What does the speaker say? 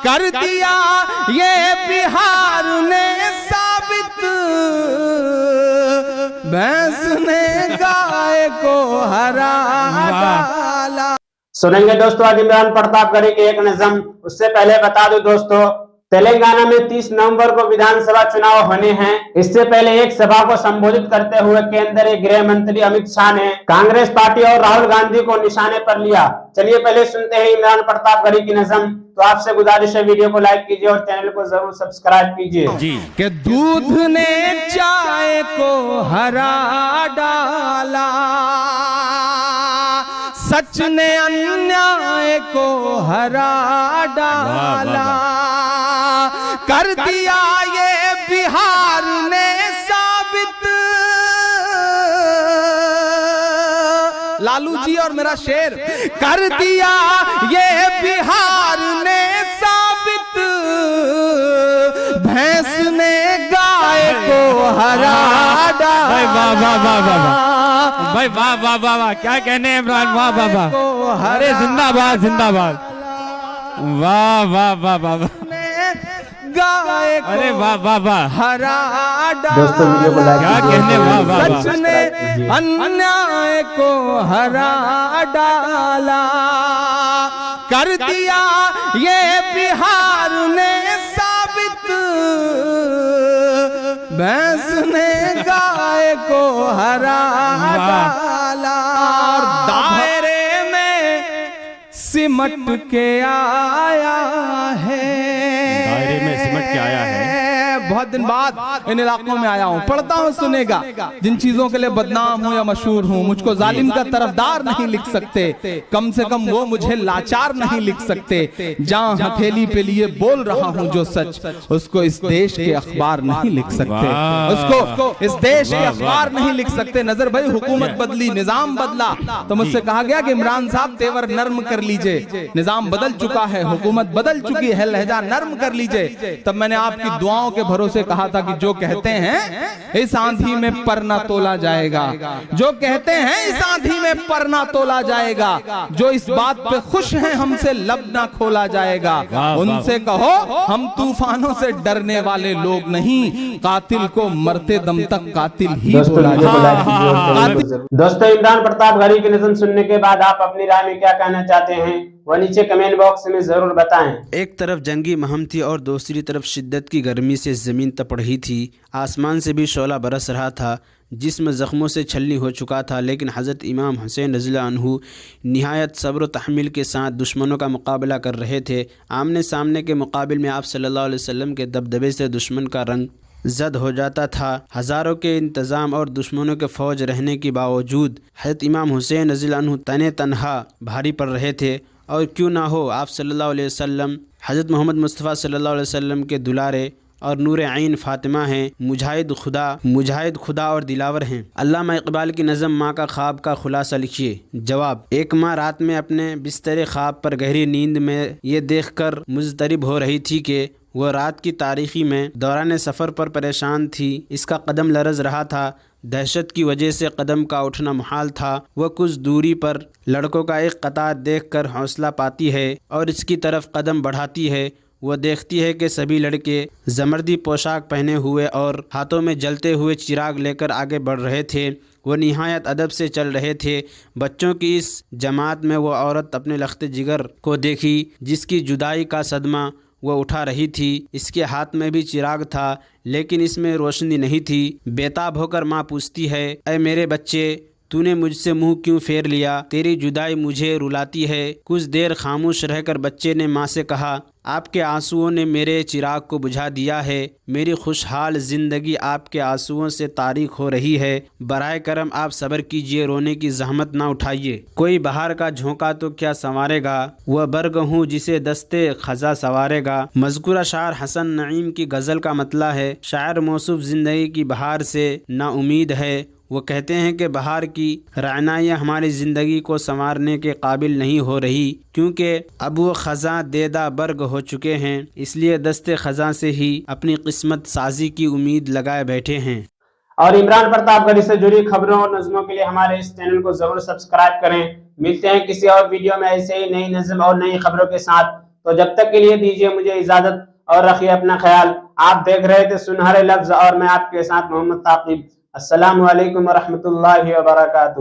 कर दिया ये बिहार ने साबित, भैंस ने गाय को हरा डाला। सुनेंगे दोस्तों आज इमरान प्रतापगढ़ी की एक नज़म। उससे पहले बता दूं दोस्तों, तेलंगाना में 30 नवंबर को विधानसभा चुनाव होने हैं। इससे पहले एक सभा को संबोधित करते हुए केंद्रीय गृह मंत्री अमित शाह ने कांग्रेस पार्टी और राहुल गांधी को निशाने पर लिया। चलिए पहले सुनते हैं इमरान प्रतापगढ़ी की नज़म। तो आपसे गुजारिश है वीडियो को लाइक कीजिए और चैनल को जरूर सब्सक्राइब कीजिए जी। कि दूध ने चाय को हरा डाला, सच ने अन्याय को हरा डाला, कर दिया ये बिहार ने साबित। लालू जी और मेरा शेर, कर दिया ये बिहार ने साबित, भैंस ने गाय को हरा डाला। भाई वाह वाह वाह वाह, भाई वाह वाह वाह वाह, क्या कहने इमरान, वाह वाह वाह, अरे जिंदाबाद जिंदाबाद, वाह वाह वाह वाह, गाय को अरे वाह वाह वाह, हरा दोस्तों वीडियो को लाइक क्या कहने, वाह वाह वाह, सच ने अन्याय को हरा डाला, कर दिया ये बिहार ने साबित, भैंस ने गाय को हरा डाला। और दायरे में सिमट के आया है, दायरे में सिमट के आया है। बहुत दिन बाद इन इलाकों में आया हूँ, पढ़ता हूँ सुनेगा। जिन चीजों के लिए बदनाम हूँ या मशहूर हूँ, मुझको जालिम का तरफदार नहीं लिख सकते, कम से कम वो मुझे लाचार नहीं लिख सकते। जहाँ हथेली पे लिए बोल रहा हूँ जो सच, उसको इस देश के अखबार नहीं लिख सकते, उसको इस देश के अखबार नहीं लिख सकते। नजर भाई, हुकूमत बदली, निजाम बदला, तो मुझसे कहा गया कि इमरान साहब तेवर नर्म कर लीजिए। निजाम बदल चुका है, हुकूमत बदल चुकी है, लहजा नर्म कर लीजिए। तब मैंने आपकी दुआओं के भरोसे कहा था कि जो कहते हैं इस आंधी में पर ना तोला जाएगा, जो कहते हैं इस आंधी में पर ना तोला जाएगा, जो इस बात पे खुश हैं हमसे लब ना खोला जाएगा, उनसे कहो हम तूफानों से डरने वाले लोग नहीं, कातिल को मरते दम तक कातिल ही बोला जाएगा। दोस्तों इमरान प्रतापगढ़ी की नज़म सुनने के बाद आप अपनी राय में क्या कहना चाहते हैं वह नीचे कमेंट बॉक्स में जरूर बताएं। एक तरफ जंगी महम थी और दूसरी तरफ शिद्दत की गर्मी से ज़मीन तप रही थी। आसमान से भी शोला बरस रहा था, जिस्म ज़ख्मों से छलनी हो चुका था। लेकिन हज़रत इमाम हुसैन रज़ियल्लाहु अन्हु निहायत सब्र तहम्मुल के साथ दुश्मनों का मुकाबला कर रहे थे। आमने सामने के मुकाबले में आप सल्लल्लाहु अलैहि वसल्लम के दबदबे से दुश्मन का रंग जद हो जाता था। हज़ारों के इंतज़ाम और दुश्मनों के फ़ौज रहने के बावजूद हज़रत इमाम हुसैन रज़ियल्लाहु अन्हु तने तनहा भारी पड़ रहे थे। और क्यों ना हो, आप सल्लल्लाहु अलैहि वसल्लम हज़रत मोहम्मद मुस्तफ़ा सल्लल्लाहु अलैहि वसल्लम के दुलारे और नूर आइन फ़ातिमा हैं, मुजाहिद खुदा और दिलावर हैं। अल्लामा इकबाल की नज़म माँ का ख्वाब का खुलासा लिखिए। जवाब, एक माँ रात में अपने बिस्तर ख्वाब पर गहरी नींद में ये देखकर मुज़तरिब हो रही थी कि वह रात की तारीख़ी में दौरान सफ़र पर परेशान थी। इसका कदम लरज़ रहा था, दहशत की वजह से कदम का उठना मुहाल था। वह कुछ दूरी पर लड़कों का एक कतार देखकर हौसला पाती है और इसकी तरफ कदम बढ़ाती है। वह देखती है कि सभी लड़के ज़मर्दी पोशाक पहने हुए और हाथों में जलते हुए चिराग लेकर आगे बढ़ रहे थे। वह निहायत अदब से चल रहे थे। बच्चों की इस जमात में वह औरत अपने लख्त जिगर को देखी, जिसकी जुदाई का सदमा वह उठा रही थी। इसके हाथ में भी चिराग था, लेकिन इसमें रोशनी नहीं थी। बेताब होकर माँ पूछती है, ऐ मेरे बच्चे, तूने मुझसे मुंह क्यों फेर लिया? तेरी जुदाई मुझे रुलाती है। कुछ देर खामोश रहकर बच्चे ने माँ से कहा, आपके आंसुओं ने मेरे चिराग को बुझा दिया है। मेरी खुशहाल ज़िंदगी आपके आंसुओं से तारीख हो रही है। बराए करम आप सब्र कीजिए, रोने की जहमत ना उठाइए। कोई बहार का झोंका तो क्या संवारेगा, वह बर्ग हूँ जिसे दस्ते खजा सवारेगा। मज़कूरा शायर हसन नईम की गज़ल का मतला है, शायर मौसूफ ज़िंदगी की बहार से ना उम्मीद है। वो कहते हैं कि बहार की रानाइयाँ हमारी ज़िंदगी को संवारने के काबिल नहीं हो रही, क्योंकि अब वो ख़ज़ां देदा बर्ग हो चुके हैं। इसलिए दस्ते ख़ज़ां से ही अपनी किस्मत साजी की उम्मीद लगाए बैठे हैं। और इमरान प्रतापगढ़ी से जुड़ी खबरों और नज़मों के लिए हमारे इस चैनल को ज़रूर सब्सक्राइब करें। मिलते हैं किसी और वीडियो में ऐसे ही नई नज़म और नई खबरों के साथ। तो जब तक के लिए दीजिए मुझे इजाजत और रखिए अपना ख्याल। आप देख रहे थे सुनहरे लफ्ज और मैं आपके साथ मोहम्मद ताकिब। अस्सलामु अलैकुम व रहमतुल्लाहि व बरकातुहू।